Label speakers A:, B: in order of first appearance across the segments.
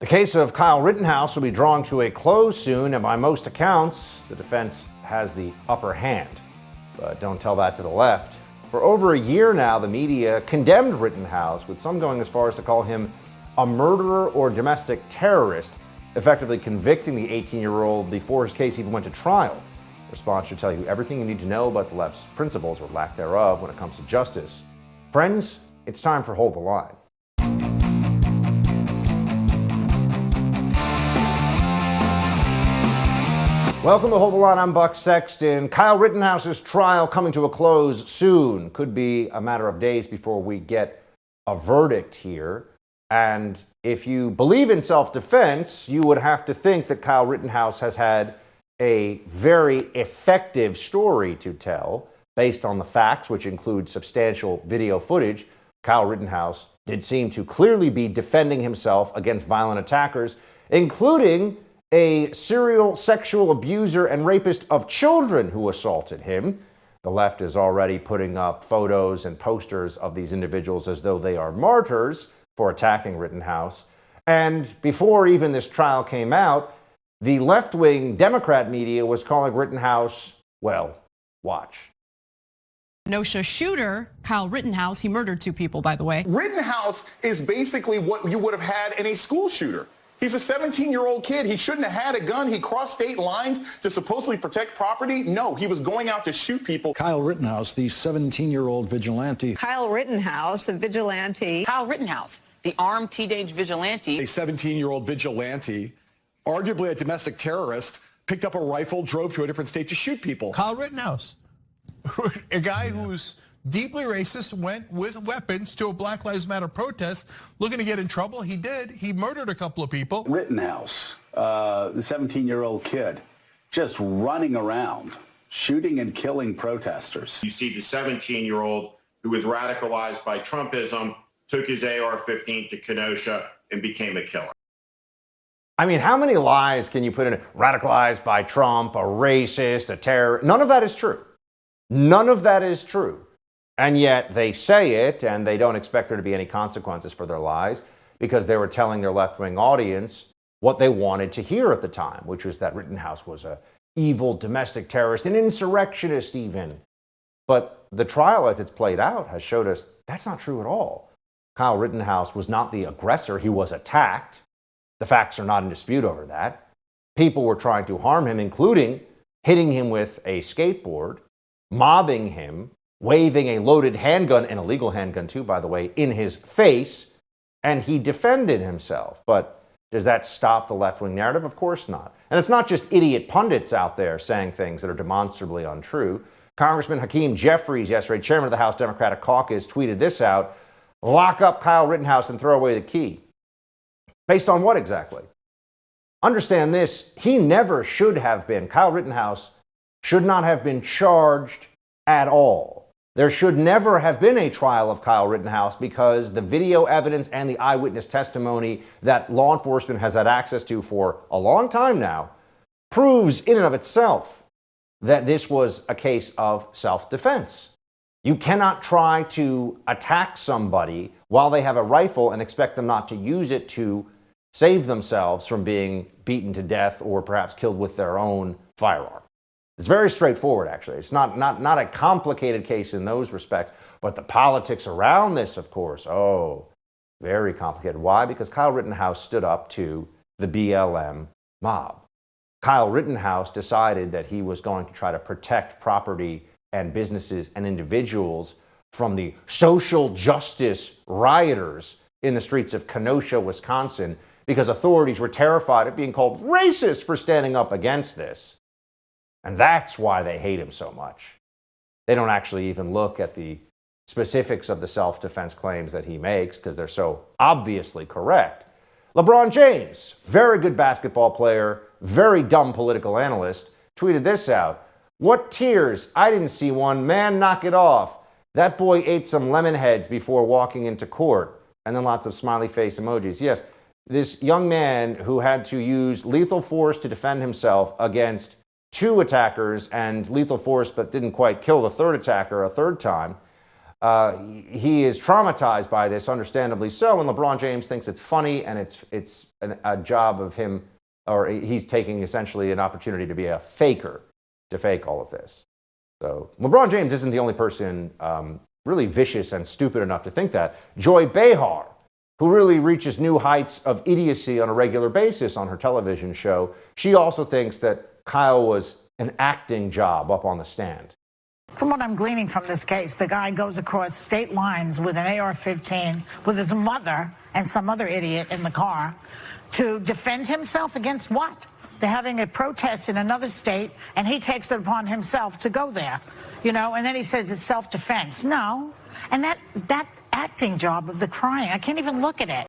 A: The case of Kyle Rittenhouse will be drawing to a close soon, and by most accounts, the defense has the upper hand. But don't tell that to the left. For over a year now, the media condemned Rittenhouse, with some going as far as to call him a murderer or domestic terrorist, effectively convicting the 18-year-old before his case even went to trial. Response should tell you everything you need to know about the left's principles or lack thereof when it comes to justice. Friends, it's time for Hold the Line. Welcome to Hold the Line. I'm Buck Sexton. Kyle Rittenhouse's trial coming to a close soon. Could be a matter of days before we get a verdict here. And if you believe in self-defense, you would have to think that Kyle Rittenhouse has had a very effective story to tell based on the facts, which include substantial video footage. Kyle Rittenhouse did seem to clearly be defending himself against violent attackers, including a serial sexual abuser and rapist of children who assaulted him. The left is already putting up photos and posters of these individuals as though they are martyrs for attacking Rittenhouse. And before even this trial came out, the left-wing Democrat media was calling Rittenhouse, well, watch.
B: Kenosha shooter, Kyle Rittenhouse, he murdered 2 people, by the way.
C: Rittenhouse is basically what you would have had in a school shooter. He's a 17-year-old kid. He shouldn't have had a gun. He crossed state lines to supposedly protect property. No, he was going out to shoot people.
D: Kyle Rittenhouse, the 17-year-old vigilante.
E: Kyle Rittenhouse, a vigilante.
F: Kyle Rittenhouse, the armed teenage vigilante.
G: A 17-year-old vigilante, arguably a domestic terrorist, picked up a rifle, drove to a different state to shoot people.
H: Kyle Rittenhouse, a guy who's deeply racist, went with weapons to a Black Lives Matter protest looking to get in trouble. He did. He murdered a couple of people.
I: Rittenhouse, the 17-year-old kid, just running around, shooting and killing protesters.
J: You see the 17-year-old who was radicalized by Trumpism, took his AR-15 to Kenosha and became a killer.
A: I mean, how many lies can you put in it? Radicalized by Trump, a racist, a terrorist? None of that is true. None of that is true. And yet they say it, and they don't expect there to be any consequences for their lies because they were telling their left-wing audience what they wanted to hear at the time, which was that Rittenhouse was an evil domestic terrorist, an insurrectionist even. But the trial as it's played out has showed us that's not true at all. Kyle Rittenhouse was not the aggressor. He was attacked. The facts are not in dispute over that. People were trying to harm him, including hitting him with a skateboard, mobbing him, waving a loaded handgun, an illegal handgun too, by the way, in his face, and he defended himself. But does that stop the left-wing narrative? Of course not. And it's not just idiot pundits out there saying things that are demonstrably untrue. Congressman Hakeem Jeffries, yesterday, chairman of the House Democratic Caucus, tweeted this out: lock up Kyle Rittenhouse and throw away the key. Based on what exactly? Understand this, he never should have been, Kyle Rittenhouse should not have been charged at all. There should never have been a trial of Kyle Rittenhouse because the video evidence and the eyewitness testimony that law enforcement has had access to for a long time now proves in and of itself that this was a case of self-defense. You cannot try to attack somebody while they have a rifle and expect them not to use it to save themselves from being beaten to death or perhaps killed with their own firearm. It's very straightforward, actually. It's not a complicated case in those respects, but the politics around this, of course, very complicated. Why? Because Kyle Rittenhouse stood up to the BLM mob. Kyle Rittenhouse decided that he was going to try to protect property and businesses and individuals from the social justice rioters in the streets of Kenosha, Wisconsin, because authorities were terrified of being called racist for standing up against this. And that's why they hate him so much. They don't actually even look at the specifics of the self-defense claims that he makes because they're so obviously correct. LeBron James, very good basketball player, very dumb political analyst, tweeted this out: what tears? I didn't see one. Man, knock it off. That boy ate some lemon heads before walking into court. And then lots of smiley face emojis. Yes, this young man who had to use lethal force to defend himself against 2 attackers and lethal force but didn't quite kill the 3rd attacker a 3rd time. he is traumatized by this, understandably so, and LeBron James thinks it's funny, and it's a job of him, or he's taking essentially an opportunity to be a faker, to fake all of this. So LeBron James isn't the only person really vicious and stupid enough to think that. Joy Behar, who really reaches new heights of idiocy on a regular basis on her television show, she also thinks that Kyle was an acting job up on the stand.
K: From what I'm gleaning from this case, the guy goes across state lines with an AR-15 with his mother and some other idiot in the car to defend himself against what? They're having a protest in another state, and he takes it upon himself to go there, and then he says it's self-defense. No. And that acting job of the crying, I can't even look at it.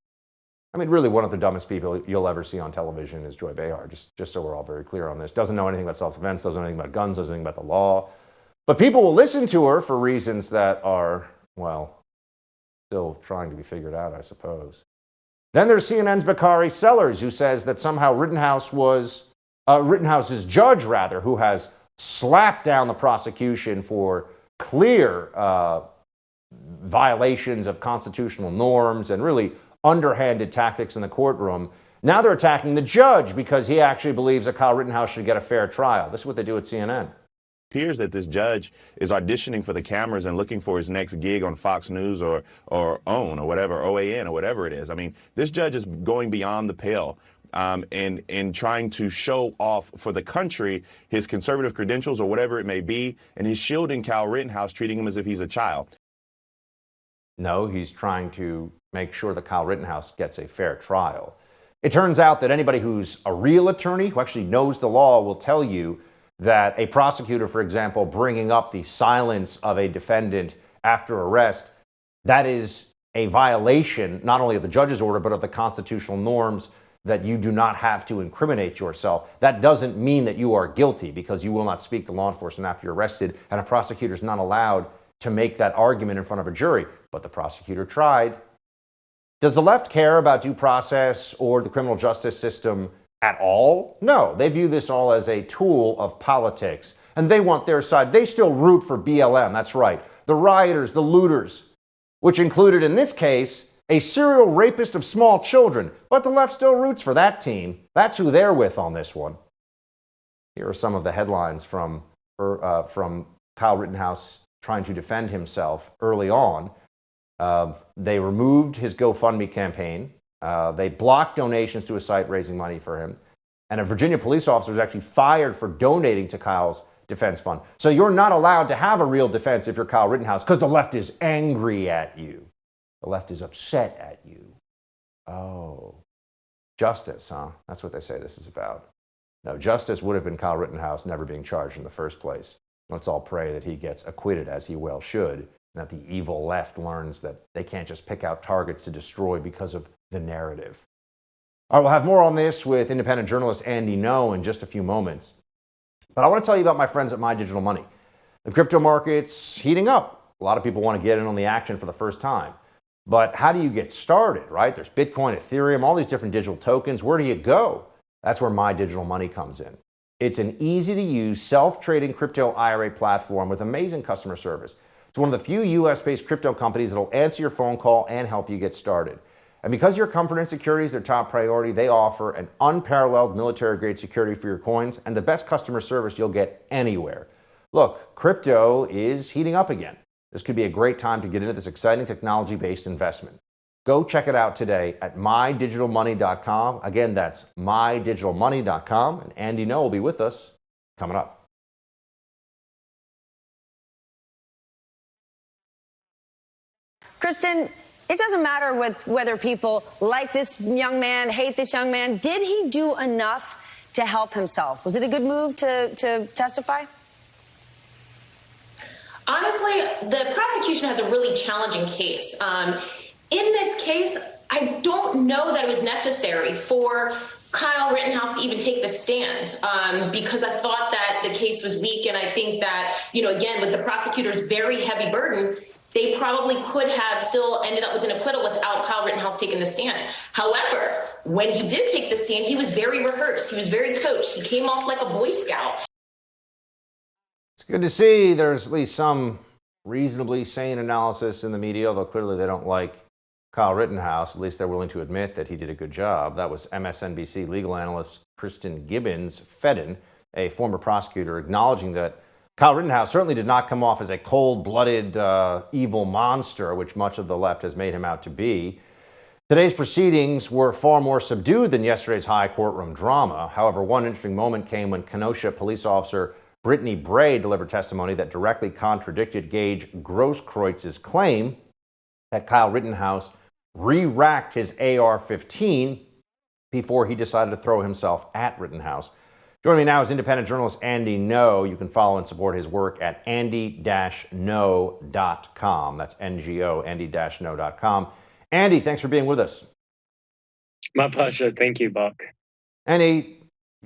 A: I mean, really, one of the dumbest people you'll ever see on television is Joy Behar, just so we're all very clear on this. Doesn't know anything about self-defense, doesn't know anything about guns, doesn't know anything about the law. But people will listen to her for reasons that are, well, still trying to be figured out, I suppose. Then there's CNN's Bakari Sellers, who says that somehow Rittenhouse's judge, who has slapped down the prosecution for clear violations of constitutional norms and really underhanded tactics in the courtroom. Now they're attacking the judge because he actually believes that Kyle Rittenhouse should get a fair trial. This is what they do at CNN.
L: Appears that this judge is auditioning for the cameras and looking for his next gig on Fox News or OWN or whatever, OAN or whatever it is. I mean, this judge is going beyond the pale and trying to show off for the country his conservative credentials or whatever it may be, and he's shielding Kyle Rittenhouse, treating him as if he's a child.
A: No, he's trying to make sure that Kyle Rittenhouse gets a fair trial. It turns out that anybody who's a real attorney who actually knows the law will tell you that a prosecutor, for example, bringing up the silence of a defendant after arrest, that is a violation not only of the judge's order, but of the constitutional norms that you do not have to incriminate yourself. That doesn't mean that you are guilty because you will not speak to law enforcement after you're arrested, and a prosecutor is not allowed to make that argument in front of a jury. But the prosecutor tried. Does the left care about due process or the criminal justice system at all? No, they view this all as a tool of politics, and they want their side. They still root for BLM, that's right. The rioters, the looters, which included in this case a serial rapist of small children, but the left still roots for that team. That's who they're with on this one. Here are some of the headlines from Kyle Rittenhouse trying to defend himself early on. They removed his GoFundMe campaign. They blocked donations to a site raising money for him. And a Virginia police officer was actually fired for donating to Kyle's defense fund. So you're not allowed to have a real defense if you're Kyle Rittenhouse because the left is angry at you. The left is upset at you. Oh, justice, huh? That's what they say this is about. No, justice would have been Kyle Rittenhouse never being charged in the first place. Let's all pray that he gets acquitted, as he well should, and that the evil left learns that they can't just pick out targets to destroy because of the narrative. All right, we'll have more on this with independent journalist Andy Ngo in just a few moments. But I want to tell you about my friends at My Digital Money. The crypto market's heating up. A lot of people want to get in on the action for the first time. But how do you get started, right? There's Bitcoin, Ethereum, all these different digital tokens. Where do you go? That's where My Digital Money comes in. It's an easy-to-use, self-trading crypto IRA platform with amazing customer service. It's one of the few US-based crypto companies that will answer your phone call and help you get started. And because your comfort and security is their top priority, they offer an unparalleled military-grade security for your coins and the best customer service you'll get anywhere. Look, crypto is heating up again. This could be a great time to get into this exciting technology-based investment. Go check it out today at mydigitalmoney.com. Again, that's mydigitalmoney.com. And Andy Ngo will be with us coming up.
M: Kristen, it doesn't matter whether people like this young man, hate this young man. Did he do enough to help himself? Was it a good move to testify?
N: Honestly, the prosecution has a really challenging case. In this case, I don't know that it was necessary for Kyle Rittenhouse to even take the stand because I thought that the case was weak. And I think that, again, with the prosecutor's very heavy burden, they probably could have still ended up with an acquittal without Kyle Rittenhouse taking the stand. However, when he did take the stand, he was very rehearsed. He was very coached. He came off like a Boy Scout.
A: It's good to see there's at least some reasonably sane analysis in the media, although clearly they don't like Kyle Rittenhouse. At least they're willing to admit that he did a good job. That was MSNBC legal analyst Kristen Gibbons-Fedden, a former prosecutor, acknowledging that Kyle Rittenhouse certainly did not come off as a cold-blooded, evil monster, which much of the left has made him out to be. Today's proceedings were far more subdued than yesterday's high courtroom drama. However, one interesting moment came when Kenosha police officer Brittany Bray delivered testimony that directly contradicted Gage Grosskreuz's claim that Kyle Rittenhouse re-racked his AR-15 before he decided to throw himself at Rittenhouse. Joining me now is independent journalist Andy Ngo. You can follow and support his work at andy-ngo.com. That's N-G-O, andy-ngo.com. Andy, thanks for being with us.
O: My pleasure. Thank you, Buck.
A: Andy,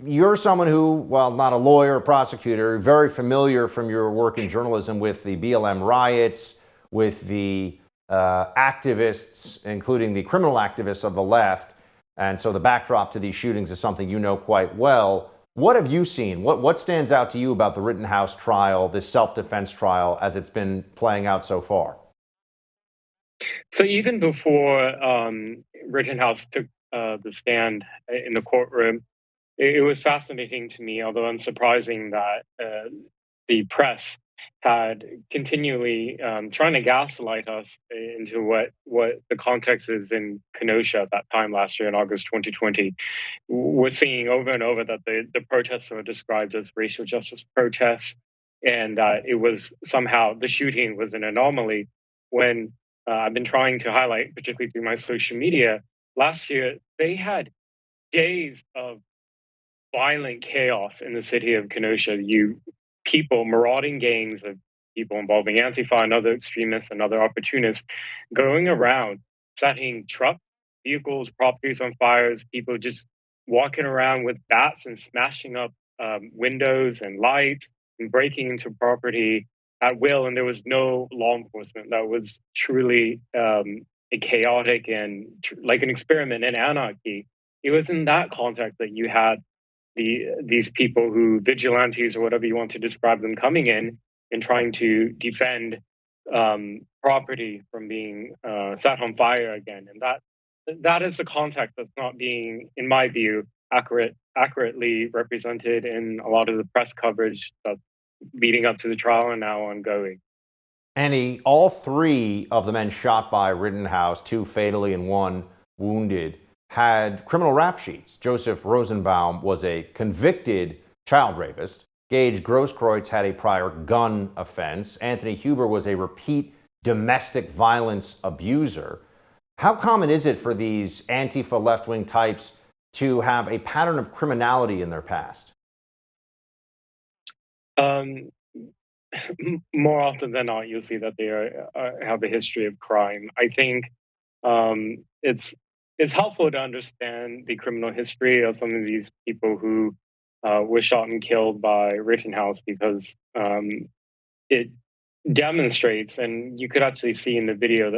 A: you're someone who, while not a lawyer or prosecutor, very familiar from your work in journalism with the BLM riots, with the activists, including the criminal activists of the left. And so the backdrop to these shootings is something you know quite well. What have you seen? What stands out to you about the Rittenhouse trial, this self-defense trial, as it's been playing out so far?
O: So even before Rittenhouse took the stand in the courtroom, it was fascinating to me, although unsurprising, that the press had continually trying to gaslight us into what the context is in Kenosha at that time last year in August 2020. We're seeing over and over that the protests were described as racial justice protests, and that it was somehow the shooting was an anomaly, when I've been trying to highlight, particularly through my social media, last year they had days of violent chaos in the city of Kenosha. People, marauding gangs of people involving Antifa and other extremists and other opportunists going around, setting truck vehicles, properties on fires, people just walking around with bats and smashing up windows and lights and breaking into property at will. And there was no law enforcement. That was truly a chaotic and like an experiment in anarchy. It was in that context that you had these people who, vigilantes or whatever you want to describe them, coming in and trying to defend property from being set on fire again. And that is the context that's not being, in my view, accurately represented in a lot of the press coverage that's leading up to the trial and now ongoing.
A: Annie, all three of the men shot by Rittenhouse, 2 fatally and 1 wounded, had criminal rap sheets. Joseph Rosenbaum was a convicted child rapist. Gage Grosskreutz had a prior gun offense. Anthony Huber was a repeat domestic violence abuser. How common is it for these Antifa left-wing types to have a pattern of criminality in their past?
O: More often than not, you'll see that they have a history of crime. I think it's helpful to understand the criminal history of some of these people who were shot and killed by Rittenhouse, because it demonstrates, and you could actually see in the video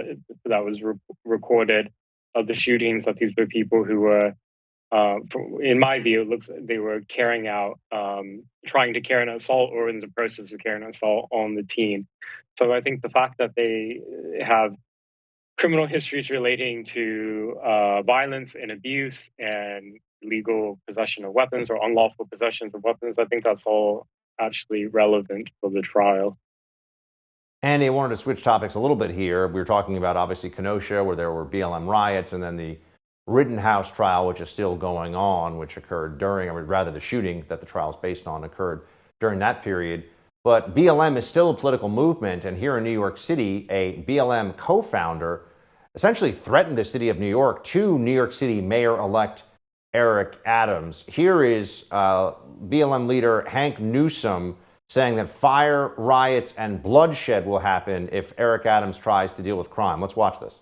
O: that was recorded of the shootings, that these were people who were, in my view, it looks they were carrying out, trying to carry an assault, or in the process of carrying an assault on the teen. So I think the fact that they have criminal histories relating to violence and abuse and legal possession of weapons or unlawful possessions of weapons, I think that's all actually relevant for the trial.
A: Andy, I wanted to switch topics a little bit here. We were talking about, obviously, Kenosha, where there were BLM riots, and then the Rittenhouse trial, which is still going on, which occurred during, or rather the shooting that the trial is based on occurred during that period. But BLM is still a political movement, and here in New York City, a BLM co-founder essentially threatened the city of New York to New York City Mayor-elect Eric Adams. Here is BLM leader Hank Newsom saying that fire, riots, and bloodshed will happen if Eric Adams tries to deal with crime. Let's watch this.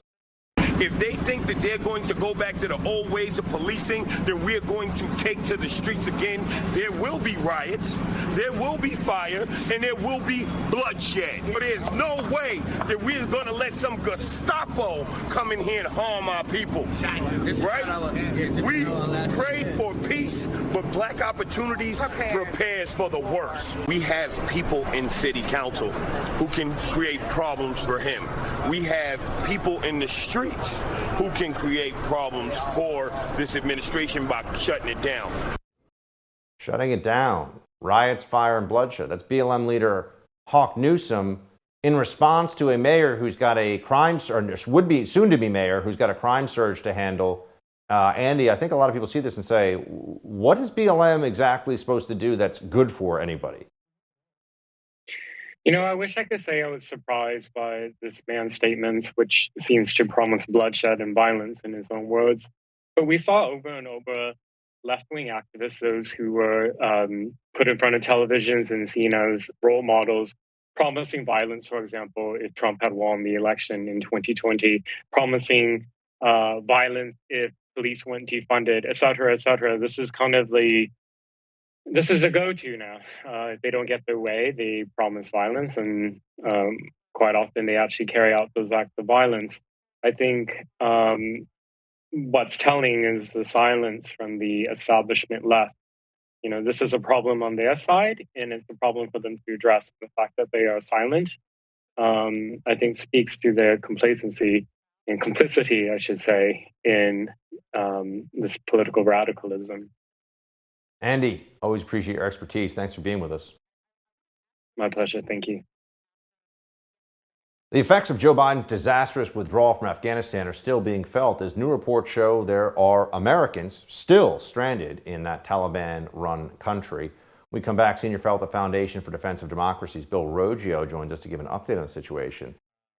P: If they think that they're going to go back to the old ways of policing, then we're going to take to the streets again. There will be riots, there will be fire, and there will be bloodshed. But there's no way that we're going to let some Gestapo come in here and harm our people. Right? We pray for peace, but black opportunities prepares for the worst. We have people in city council who can create problems for him. We have people in the streets who can create problems for this administration by shutting it down.
A: Shutting it down. Riots, fire, and bloodshed. That's BLM leader Hawk Newsom in response to a mayor who's got a crime, or would be soon to be mayor, who's got a crime surge to handle. Andy, I think a lot of people see this and say, what is BLM exactly supposed to do that's good for anybody?
O: You know, I wish I could say I was surprised by this man's statements, which seems to promise bloodshed and violence in his own words. But we saw over and over left-wing activists, those who were put in front of televisions and seen as role models, promising violence, for example, if Trump had won the election in 2020, promising violence if police weren't defunded, et cetera, et cetera. This is kind of this is a go-to now. If they don't get their way, they promise violence, and quite often they actually carry out those acts of violence. I think what's telling is the silence from the establishment left. You know, this is a problem on their side, and it's a problem for them to address. The fact that they are silent, I think, speaks to their complacency and complicity, I should say, in this political radicalism.
A: Andy, always appreciate your expertise. Thanks for being with us.
O: My pleasure. Thank you.
A: The effects of Joe Biden's disastrous withdrawal from Afghanistan are still being felt as new reports show there are Americans still stranded in that Taliban-run country. We come back, senior fellow at the Foundation for Defense of Democracy's Bill Roggio joins us to give an update on the situation.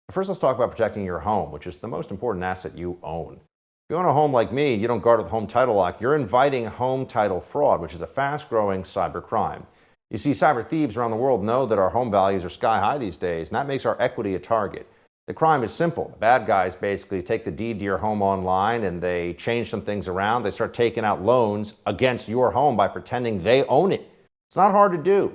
A: But first, let's talk about protecting your home, which is the most important asset you own. If you own a home like me, you don't guard with home title lock, you're inviting home title fraud, which is a fast-growing cyber crime. You see, cyber thieves around the world know that our home values are sky high these days, and that makes our equity a target. The crime is simple. The bad guys basically take the deed to your home online and they change some things around. They start taking out loans against your home by pretending they own it. It's not hard to do,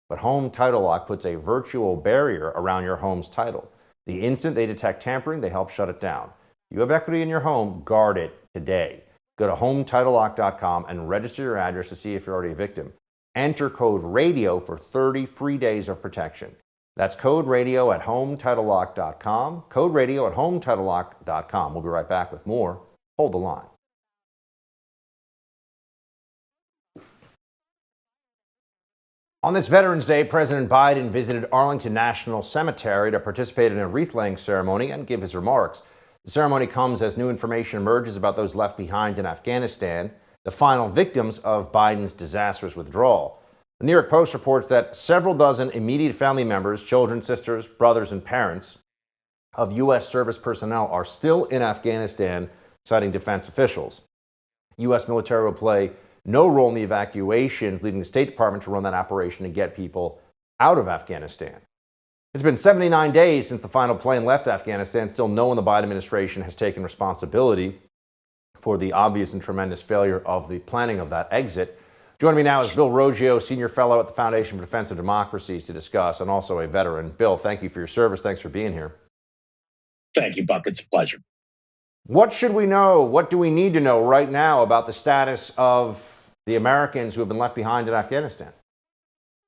A: but Home Title Lock puts a virtual barrier around your home's title. The instant they detect tampering, they help shut it down. You have equity in your home, guard it today. Go to HomeTitleLock.com and register your address to see if you're already a victim. Enter code RADIO for 30 free days of protection. That's code RADIO at HomeTitleLock.com. Code RADIO at HomeTitleLock.com. We'll be right back with more. Hold the line. On this Veterans Day, President Biden visited Arlington National Cemetery to participate in a wreath-laying ceremony and give his remarks. The ceremony comes as new information emerges about those left behind in Afghanistan, the final victims of Biden's disastrous withdrawal. The New York Post reports that several dozen immediate family members, children, sisters, brothers, and parents of U.S. service personnel are still in Afghanistan, citing defense officials. U.S. military will play no role in the evacuations, leaving the State Department to run that operation and get people out of Afghanistan. It's been 79 days since the final plane left Afghanistan. Still no one in the Biden administration has taken responsibility for the obvious and tremendous failure of the planning of that exit. Joining me now is Bill Roggio, senior fellow at the Foundation for Defense of Democracies, to discuss, and also a veteran. Bill, thank you for your service. Thanks for being here.
Q: Thank you, Buck. It's a pleasure.
A: What should we know? What do we need to know right now about the status of the Americans who have been left behind in Afghanistan?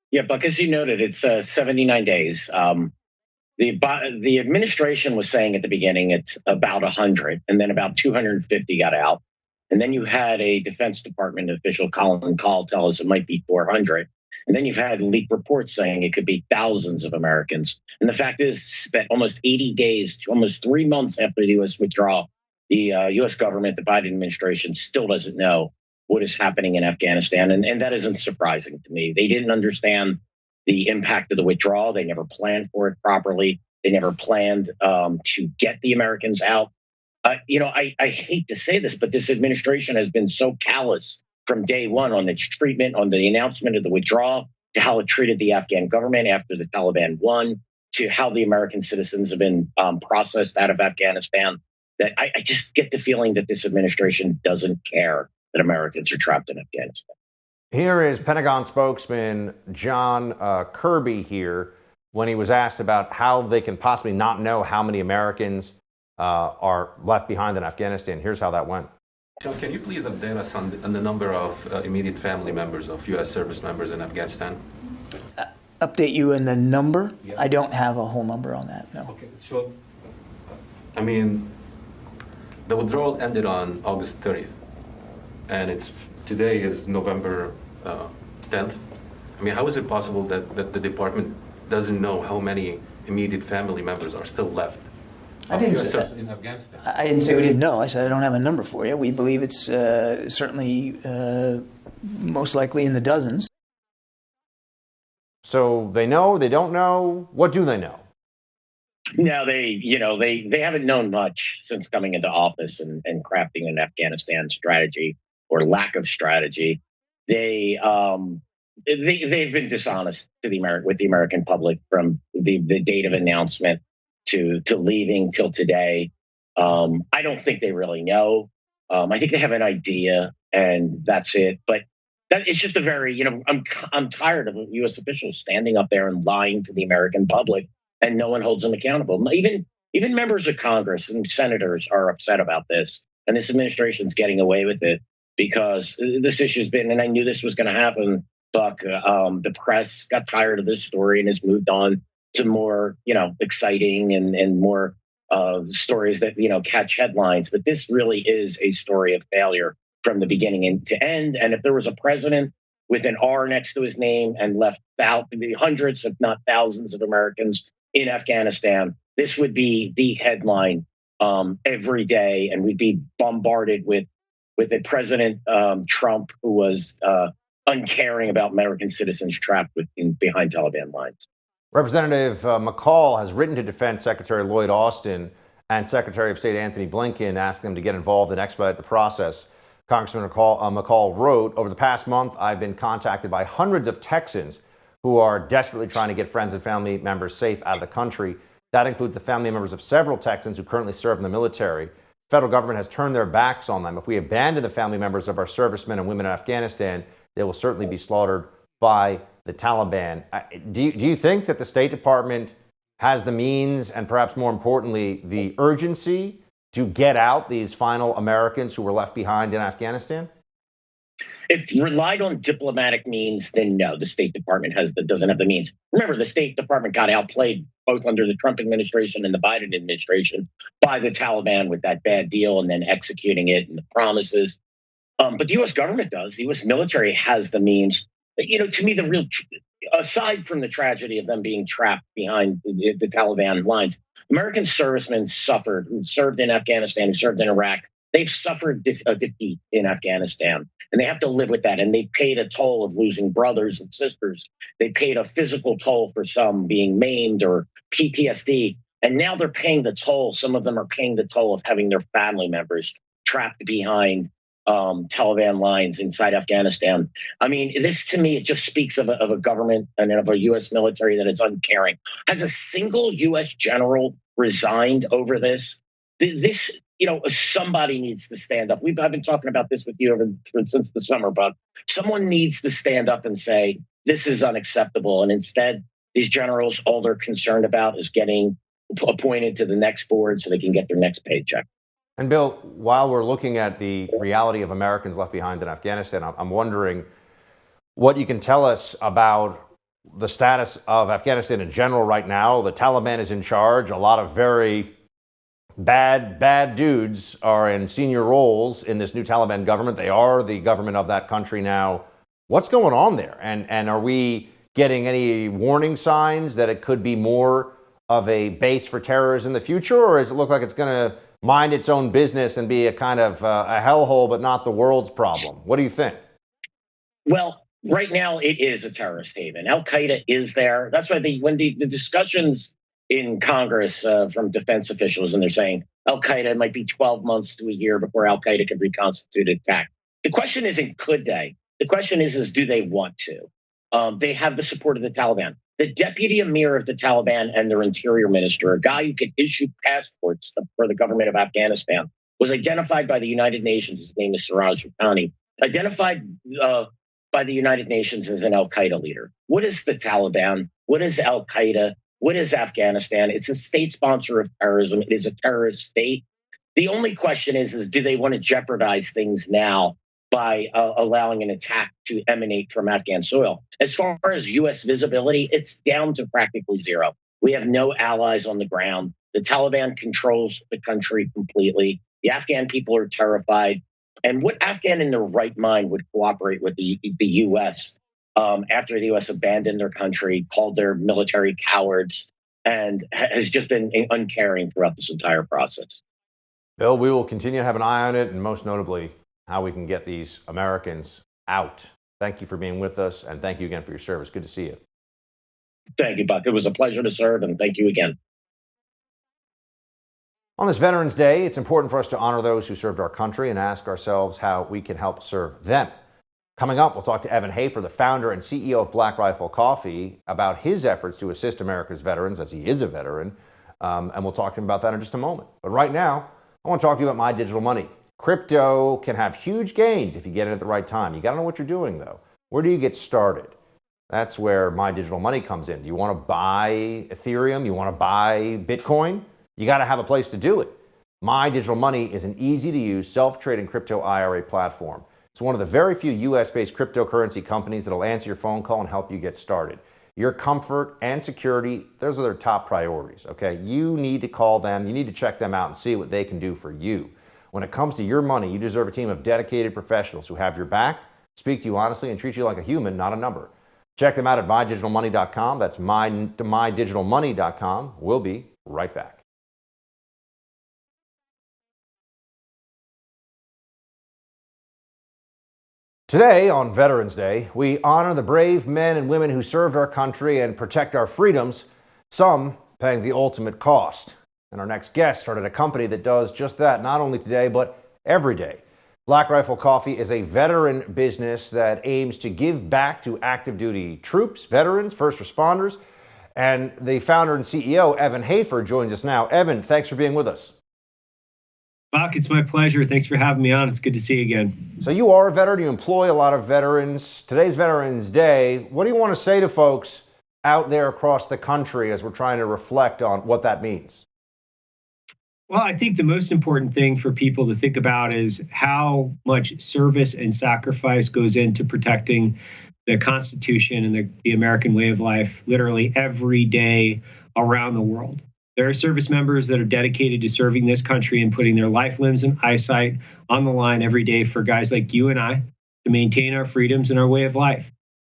Q: Yeah, Buck, as you noted, it's 79 days. The administration was saying at the beginning it's about 100, and then about 250 got out. And then you had a Defense Department official, Colin Call, tell us it might be 400. And then you've had leaked reports saying it could be thousands of Americans. And the fact is that almost 80 days, almost 3 months after the U.S. withdrawal, the U.S. government, the Biden administration, still doesn't know what is happening in Afghanistan. And that isn't surprising to me. They didn't understand the impact of the withdrawal. They never planned for it properly. They never planned to get the Americans out. I hate to say this, but this administration has been so callous from day one on its treatment, on the announcement of the withdrawal, to how it treated the Afghan government after the Taliban won, to how the American citizens have been processed out of Afghanistan. that I just get the feeling that this administration doesn't care that Americans are trapped in Afghanistan.
A: Here is Pentagon spokesman John Kirby here when he was asked about how they can possibly not know how many Americans are left behind in Afghanistan. Here's how that went.
R: John, can you please update us on the number of immediate family members of U.S. service members in Afghanistan?
S: Update you in the number? Yeah. I don't have a whole number on that, no.
R: Okay, so, I mean, the withdrawal ended on August 30th, and today is November 10th. I mean, how is it possible that the department doesn't know how many immediate family members are still left?
S: I didn't say
R: in Afghanistan.
S: I didn't say we didn't know. I said I don't have a number for you. We believe it's certainly most likely in the dozens.
A: So they know, they don't know. What do they know?
Q: No, they haven't known much since coming into office and crafting an Afghanistan strategy or lack of strategy. They've been dishonest to with the American public from the date of announcement to leaving till today. I don't think they really know. I think they have an idea, and that's it. But it's just a very, I'm tired of U.S. officials standing up there and lying to the American public, and no one holds them accountable. Even members of Congress and senators are upset about this, and this administration's getting away with it because this issue's been, and I knew this was going to happen, Buck. The press got tired of this story and has moved on to more, exciting and more stories that, catch headlines. But this really is a story of failure from the beginning to end. And if there was a president with an R next to his name and left hundreds, if not thousands of Americans in Afghanistan, this would be the headline every day. And we'd be bombarded with a President Trump who was uncaring about American citizens trapped behind Taliban lines.
A: Representative McCall has written to Defense Secretary Lloyd Austin and Secretary of State Anthony Blinken asking them to get involved and expedite the process. Congressman McCall wrote, "Over the past month, I've been contacted by hundreds of Texans who are desperately trying to get friends and family members safe out of the country. That includes the family members of several Texans who currently serve in the military. The federal government has turned their backs on them. If we abandon the family members of our servicemen and women in Afghanistan, they will certainly be slaughtered by the Taliban." Do you think that the State Department has the means and perhaps more importantly, the urgency to get out these final Americans who were left behind in Afghanistan?
Q: If relied on diplomatic means, then no, the State Department doesn't have the means. Remember, the State Department got outplayed both under the Trump administration and the Biden administration by the Taliban with that bad deal and then executing it and the promises. But the U.S. government does. The U.S. military has the means. To me, the real, aside from the tragedy of them being trapped behind the Taliban lines, American servicemen who served in Afghanistan, who served in Iraq. They've suffered a defeat in Afghanistan, and they have to live with that. And they paid a toll of losing brothers and sisters. They paid a physical toll for some being maimed or PTSD. And now they're paying the toll. Some of them are paying the toll of having their family members trapped behind Taliban lines inside Afghanistan. I mean, this to me, it just speaks of a government and of a U.S. military that is uncaring. Has a single U.S. general resigned over this? This, somebody needs to stand up. I've been talking about this with you since the summer, Buck. Someone needs to stand up and say, this is unacceptable. And instead, these generals, all they're concerned about is getting appointed to the next board so they can get their next paycheck.
A: And Bill, while we're looking at the reality of Americans left behind in Afghanistan, I'm wondering what you can tell us about the status of Afghanistan in general right now. The Taliban is in charge. A lot of very bad dudes are in senior roles in this new Taliban government. They are the government of that country now. What's going on there? And are we getting any warning signs that it could be more of a base for terrorists in the future? Or does it look like it's going to mind its own business and be a kind of a hellhole, but not the world's problem? What do you think?
Q: Well, right now it is a terrorist haven. Al-Qaeda is there. That's why when the discussions in Congress from defense officials, and they're saying Al-Qaeda might be 12 months to a year before Al-Qaeda can reconstitute an attack. The question isn't could they? The question is do they want to? They have the support of the Taliban. The deputy emir of the Taliban and their interior minister, a guy who could issue passports for the government of Afghanistan, was identified by the United Nations. His name is Siraj Haqqani, identified by the United Nations as an Al-Qaeda leader. What is the Taliban? What is Al-Qaeda? What is Afghanistan? It's a state sponsor of terrorism. It is a terrorist state. The only question is do they want to jeopardize things now by allowing an attack to emanate from Afghan soil? As far as U.S. visibility, it's down to practically zero. We have no allies on the ground. The Taliban controls the country completely. The Afghan people are terrified. And what Afghan in their right mind would cooperate with the U.S. After the U.S. abandoned their country, called their military cowards, and has just been uncaring throughout this entire process?
A: Bill, we will continue to have an eye on it, and most notably, how we can get these Americans out. Thank you for being with us, and thank you again for your service. Good to see you.
Q: Thank you, Buck. It was a pleasure to serve, and thank you again.
A: On this Veterans Day, it's important for us to honor those who served our country and ask ourselves how we can help serve them. Coming up, we'll talk to Evan Hafer, the founder and CEO of Black Rifle Coffee, about his efforts to assist America's veterans, as he is a veteran, and we'll talk to him about that in just a moment. But right now, I want to talk to you about My Digital Money. Crypto can have huge gains if you get it at the right time. You got to know what you're doing, though. Where do you get started? That's where My Digital Money comes in. Do you want to buy Ethereum? You want to buy Bitcoin? You got to have a place to do it. My Digital Money is an easy-to-use, self-trading crypto IRA platform. It's one of the very few U.S.-based cryptocurrency companies that will answer your phone call and help you get started. Your comfort and security, those are their top priorities, okay? You need to call them. You need to check them out and see what they can do for you. When it comes to your money, you deserve a team of dedicated professionals who have your back, speak to you honestly, and treat you like a human, not a number. Check them out at mydigitalmoney.com. That's mydigitalmoney.com. We'll be right back. Today, on Veterans Day, we honor the brave men and women who served our country and protect our freedoms, some paying the ultimate cost. And our next guest started a company that does just that, not only today, but every day. Black Rifle Coffee is a veteran business that aims to give back to active duty troops, veterans, first responders. And the founder and CEO, Evan Hafer, joins us now. Evan, thanks for being with us.
T: Buck, it's my pleasure. Thanks for having me on. It's good to see you again.
A: So you are a veteran. You employ a lot of veterans. Today's Veterans Day. What do you want to say to folks out there across the country as we're trying to reflect on what that means?
T: Well, I think the most important thing for people to think about is how much service and sacrifice goes into protecting the Constitution and the American way of life literally every day around the world. There are service members that are dedicated to serving this country and putting their life, limbs, and eyesight on the line every day for guys like you and I to maintain our freedoms and our way of life.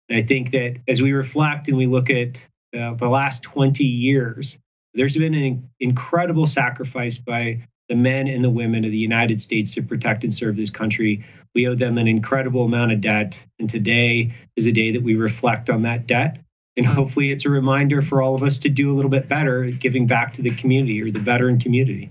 T: And I think that as we reflect and we look at the last 20 years, there's been an incredible sacrifice by the men and the women of the United States to protect and serve this country. We owe them an incredible amount of debt. And today is a day that we reflect on that debt. And hopefully it's a reminder for all of us to do a little bit better at giving back to the community or the veteran community.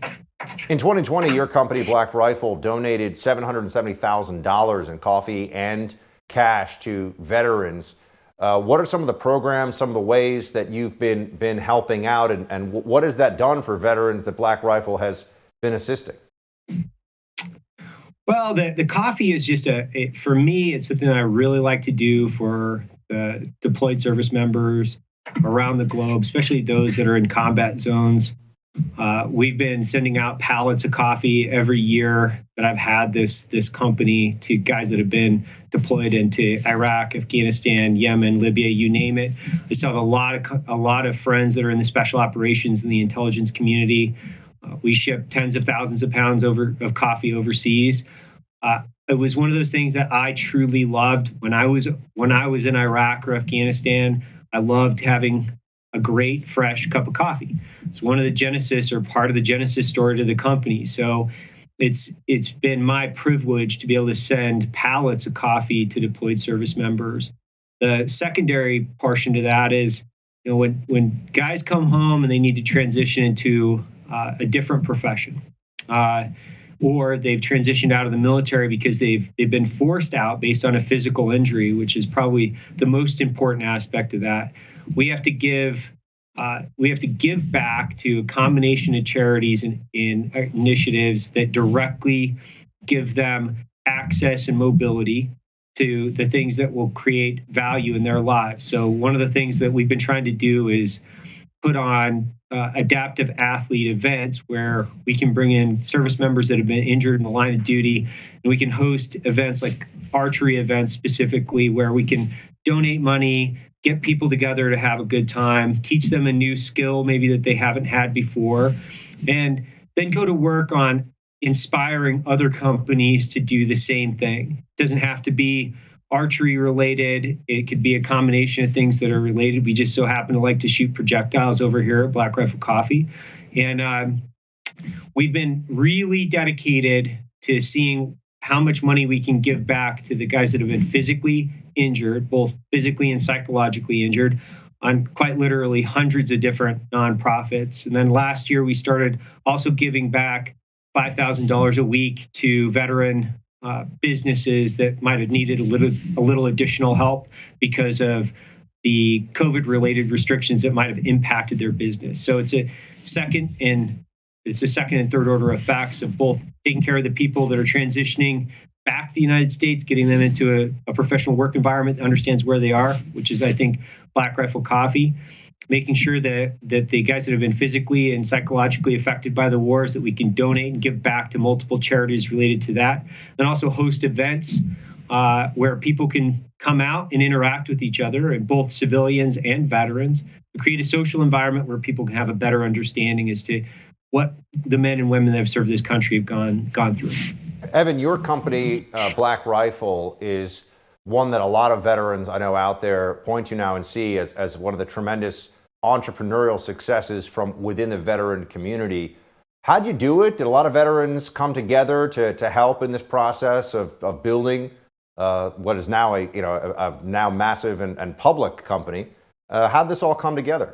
A: In 2020, your company, Black Rifle, donated $770,000 in coffee and cash to veterans. What are some of the programs, some of the ways that you've been helping out, and what has that done for veterans that Black Rifle has been assisting?
T: Well, the coffee is just for me, it's something that I really like to do for the deployed service members around the globe, especially those that are in combat zones. We've been sending out pallets of coffee every year that I've had this company to guys that have been deployed into Iraq, Afghanistan, Yemen, Libya, you name it. I still have a lot of friends that are in the special operations and the intelligence community. We ship tens of thousands of pounds of coffee overseas. It was one of those things that I truly loved when I was in Iraq or Afghanistan. I loved having a great fresh cup of coffee. It's one of the genesis or part of the genesis story to the company. So it's been my privilege to be able to send pallets of coffee to deployed service members. The secondary portion to that is, when guys come home and they need to transition into a different profession, or they've transitioned out of the military because they've been forced out based on a physical injury, which is probably the most important aspect of that. we have to give back to a combination of charities and initiatives that directly give them access and mobility to the things that will create value in their lives. So one of the things that we've been trying to do is put on adaptive athlete events where we can bring in service members that have been injured in the line of duty, and we can host events like archery events specifically where we can donate money, get people together to have a good time, teach them a new skill maybe that they haven't had before, and then go to work on inspiring other companies to do the same thing. It doesn't have to be archery related. It could be a combination of things that are related. We just so happen to like to shoot projectiles over here at Black Rifle Coffee. And we've been really dedicated to seeing how much money we can give back to the guys that have been physically injured, both physically and psychologically injured, on quite literally hundreds of different nonprofits. And then last year, we started also giving back $5,000 a week to veteran businesses that might have needed a little additional help because of the COVID-related restrictions that might have impacted their business. So it's a second and third order effects of both taking care of the people that are transitioning back to the United States, getting them into a professional work environment that understands where they are, which is, I think, Black Rifle Coffee. Making sure that the guys that have been physically and psychologically affected by the wars, that we can donate and give back to multiple charities related to that. Then also host events where people can come out and interact with each other, and both civilians and veterans, create a social environment where people can have a better understanding as to what the men and women that have served this country have gone through.
A: Evan, your company, Black Rifle, is one that a lot of veterans I know out there point to now and see as one of the tremendous entrepreneurial successes from within the veteran community. How'd you do it? Did a lot of veterans come together to help in this process of building what is now a now massive and public company? How'd this all come together?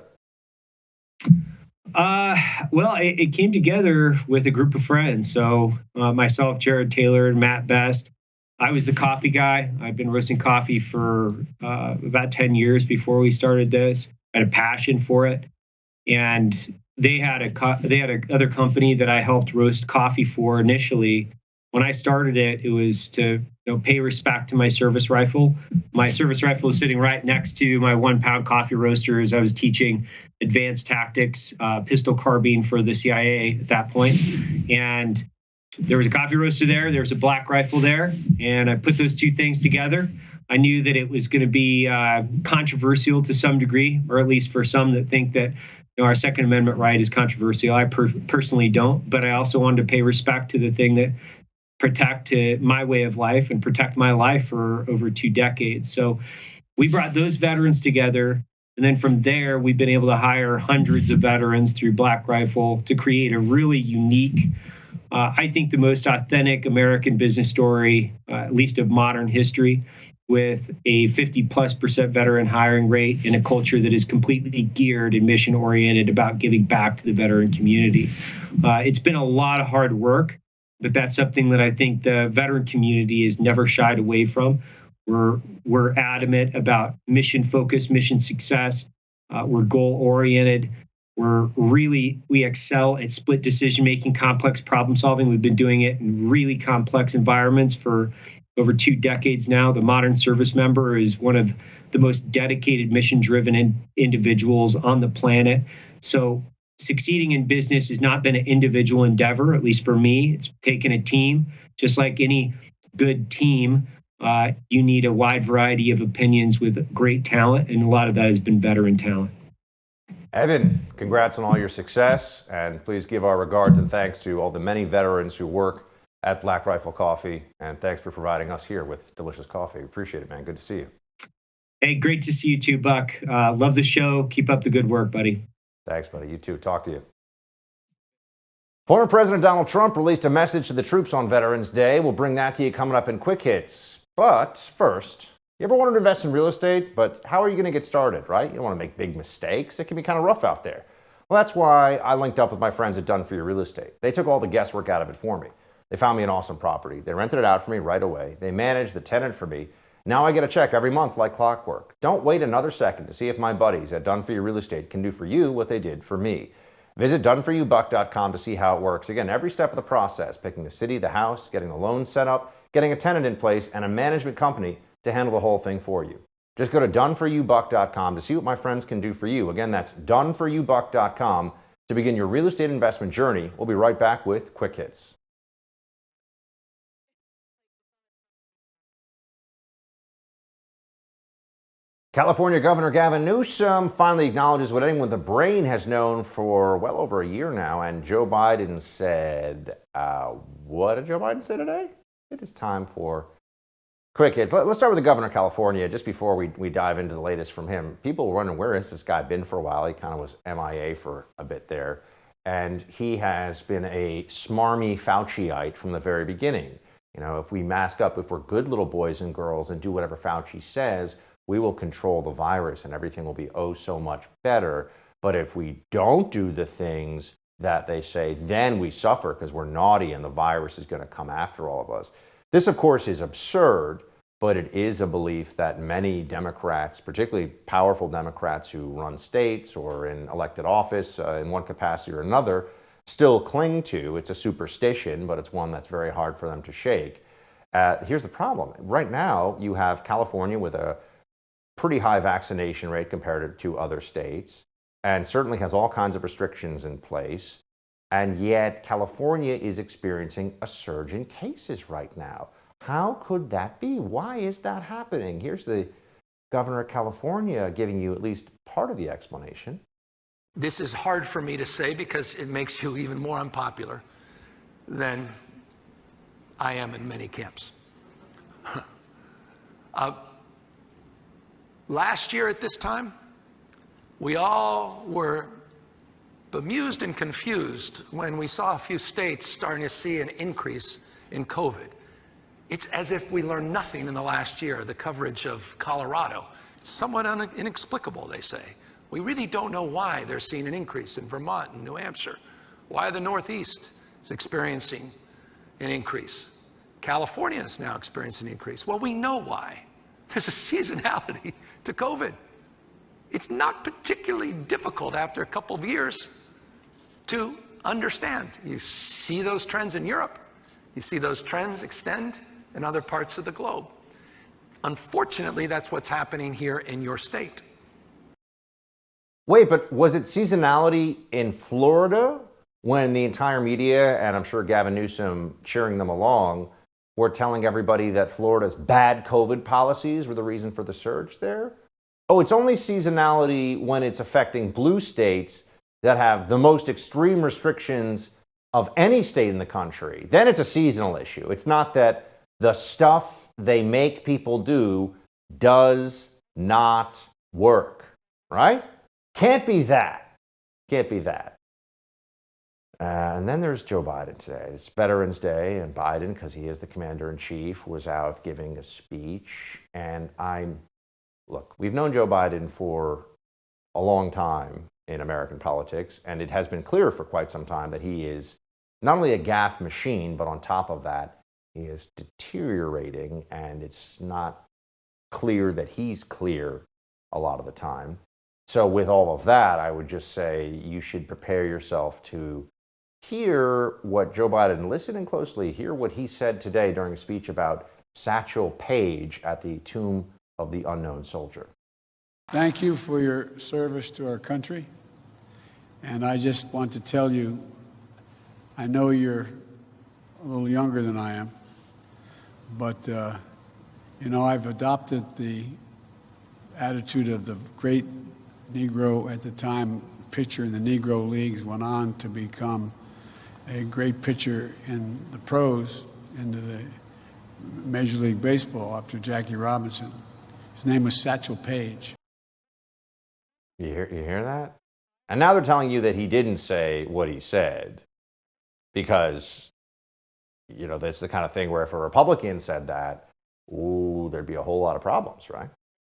T: Well, it came together with a group of friends. So myself, Jared Taylor, and Matt Best. I was the coffee guy. I've been roasting coffee for about 10 years before we started this. I had a passion for it, and they had another company that I helped roast coffee for initially. When I started it, it was to pay respect to my service rifle. My service rifle was sitting right next to my 1 pound coffee roaster as I was teaching advanced tactics, pistol carbine for the CIA at that point. And there was a coffee roaster there. There was a Black Rifle there. And I put those two things together. I knew that it was going to be controversial to some degree, or at least for some that think that our Second Amendment right is controversial. I personally don't, but I also wanted to pay respect to the thing that protect my way of life and protect my life for over 2 decades. So we brought those veterans together. And then from there, we've been able to hire hundreds of veterans through Black Rifle to create a really unique, I think the most authentic American business story, at least of modern history, with a 50+% veteran hiring rate in a culture that is completely geared and mission oriented about giving back to the veteran community. It's been a lot of hard work, but that's something that I think the veteran community has never shied away from. We're adamant about mission focus, mission success. We're goal oriented. We excel at split decision making, complex problem solving. We've been doing it in really complex environments for over 2 decades now. The modern service member is one of the most dedicated, mission-driven individuals on the planet. So succeeding in business has not been an individual endeavor, at least for me. It's taken a team. Just like any good team, you need a wide variety of opinions with great talent, and a lot of that has been veteran talent.
A: Evan, congrats on all your success, and please give our regards and thanks to all the many veterans who work at Black Rifle Coffee, and thanks for providing us here with delicious coffee. Appreciate it, man. Good to see you.
T: Hey, great to see you too, Buck. Love the show. Keep up the good work, buddy.
A: Thanks, buddy. You too. Talk to you. Former President Donald Trump released a message to the troops on Veterans Day. We'll bring that to you coming up in Quick Hits. But first, you ever wanted to invest in real estate, but how are you going to get started, right? You don't want to make big mistakes. It can be kind of rough out there. Well, that's why I linked up with my friends at Done For Your Real Estate. They took all the guesswork out of it for me. They found me an awesome property. They rented it out for me right away. They managed the tenant for me. Now I get a check every month like clockwork. Don't wait another second to see if my buddies at Done For You Real Estate can do for you what they did for me. Visit doneforyoubuck.com to see how it works. Again, every step of the process, picking the city, the house, getting the loan set up, getting a tenant in place, and a management company to handle the whole thing for you. Just go to doneforyoubuck.com to see what my friends can do for you. Again, that's doneforyoubuck.com to begin your real estate investment journey. We'll be right back with Quick Hits. California Governor Gavin Newsom finally acknowledges what anyone with a brain has known for well over a year now. And Joe Biden said, what did Joe Biden say today? It is time for Quick Hits. Let's start with the governor of California just before we dive into the latest from him. People were wondering, where has this guy been for a while? He kind of was MIA for a bit there. And he has been a smarmy Fauciite from the very beginning. You know, if we mask up, if we're good little boys and girls and do whatever Fauci says, we will control the virus and everything will be oh so much better. But if we don't do the things that they say, then we suffer because we're naughty and the virus is going to come after all of us. This, of course, is absurd, but it is a belief that many Democrats, particularly powerful Democrats who run states or in elected office in one capacity or another, still cling to. It's a superstition, but it's one that's very hard for them to shake. Here's the problem. Right now, you have California with a pretty high vaccination rate compared to other states, and certainly has all kinds of restrictions in place. And yet California is experiencing a surge in cases right now. How could that be? Why is that happening? Here's the governor of California giving you at least part of the explanation.
U: This is hard for me to say because it makes you even more unpopular than I am in many camps. Last year at this time, we all were bemused and confused when we saw a few states starting to see an increase in COVID. It's as if we learned nothing in the last year. The coverage of Colorado, it's somewhat inexplicable, they say. We really don't know why they're seeing an increase in Vermont and New Hampshire, why the Northeast is experiencing an increase. California is now experiencing an increase. Well, we know why. There's a seasonality to COVID. It's not particularly difficult after a couple of years to understand. You see those trends in Europe. You see those trends extend in other parts of the globe. Unfortunately, that's what's happening here in your state.
A: Wait, but was it seasonality in Florida when the entire media, and I'm sure Gavin Newsom cheering them along, were telling everybody that Florida's bad COVID policies were the reason for the surge there? Oh, it's only seasonality when it's affecting blue states that have the most extreme restrictions of any state in the country. Then it's a seasonal issue. It's not that the stuff they make people do does not work, right? Can't be that. Can't be that. And then there's Joe Biden today. It's Veterans Day, and Biden, because he is the commander-in-chief, was out giving a speech. And look, we've known Joe Biden for a long time in American politics, and it has been clear for quite some time that he is not only a gaffe machine, but on top of that, he is deteriorating, and it's not clear that he's clear a lot of the time. So with all of that, I would just say you should prepare yourself to hear what Joe Biden, listening closely, hear what he said today during a speech about Satchel Paige at the Tomb of the Unknown Soldier.
V: Thank you for your service to our country. And I just want to tell you, I know you're a little younger than I am, but, I've adopted the attitude of the great Negro at the time, pitcher in the Negro Leagues, went on to become a great pitcher in the pros, into the Major League Baseball after Jackie Robinson. His name was Satchel Paige.
A: You hear that? And now they're telling you that he didn't say what he said because, that's the kind of thing where if a Republican said that, there'd be a whole lot of problems, right?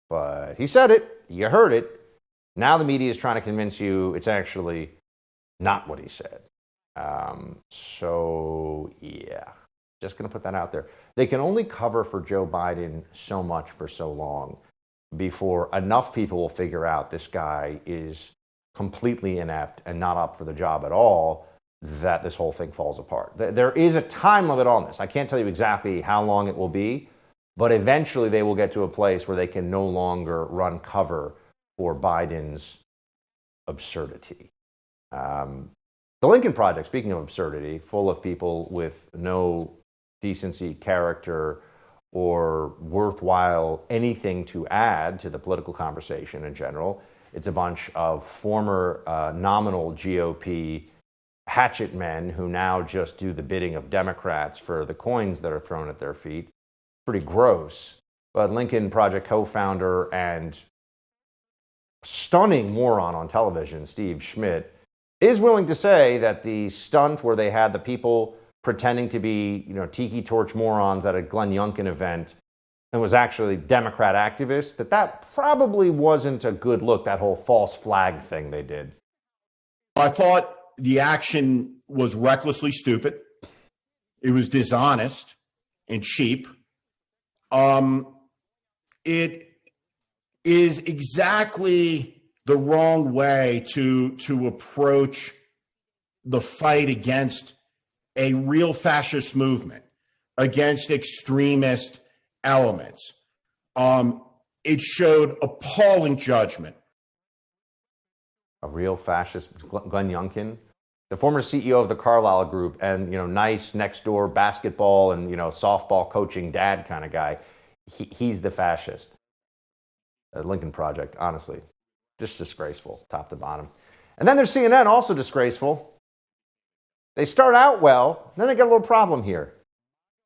A: But he said it. You heard it. Now the media is trying to convince you it's actually not what he said. Yeah. Just going to put that out there. They can only cover for Joe Biden so much for so long before enough people will figure out this guy is completely inept and not up for the job at all, that this whole thing falls apart. There is a time limit on this. I can't tell you exactly how long it will be, but eventually they will get to a place where they can no longer run cover for Biden's absurdity. The Lincoln Project, speaking of absurdity, full of people with no decency, character, or worthwhile anything to add to the political conversation in general. It's a bunch of former nominal GOP hatchet men who now just do the bidding of Democrats for the coins that are thrown at their feet. Pretty gross. But Lincoln Project co-founder and stunning moron on television, Steve Schmidt, is willing to say that the stunt where they had the people pretending to be, tiki torch morons at a Glenn Youngkin event and was actually Democrat activists, that probably wasn't a good look, that whole false flag thing they did.
B: I thought the action was recklessly stupid. It was dishonest and cheap. It is exactly the wrong way to approach the fight against a real fascist movement, against extremist elements. It showed appalling judgment.
A: A real fascist, Glenn Youngkin, the former CEO of the Carlyle Group and, nice next door basketball and, softball coaching dad kind of guy. He's the fascist. Lincoln Project, honestly, just disgraceful, top to bottom. And then there's CNN, also disgraceful. They start out well, then they get a little problem here.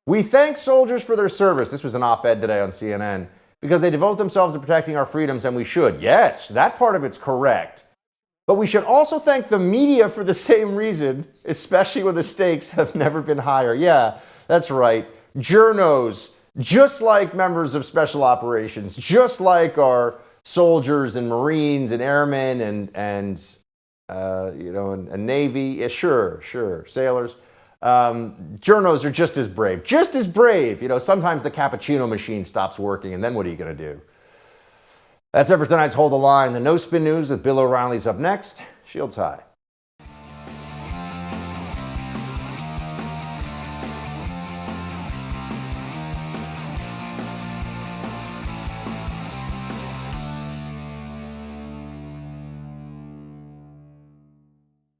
A: We thank soldiers for their service. This was an op-ed today on CNN, because they devote themselves to protecting our freedoms, and we should. Yes, that part of it's correct. But we should also thank the media for the same reason, especially when the stakes have never been higher. Yeah, that's right. Journos, just like members of special operations, just like our soldiers and Marines and airmen and Navy, yeah, sure, sailors. Journos are just as brave. Sometimes the cappuccino machine stops working, and then what are you going to do? That's it for tonight's Hold the Line. The No Spin News with Bill O'Reilly's up next. Shields high.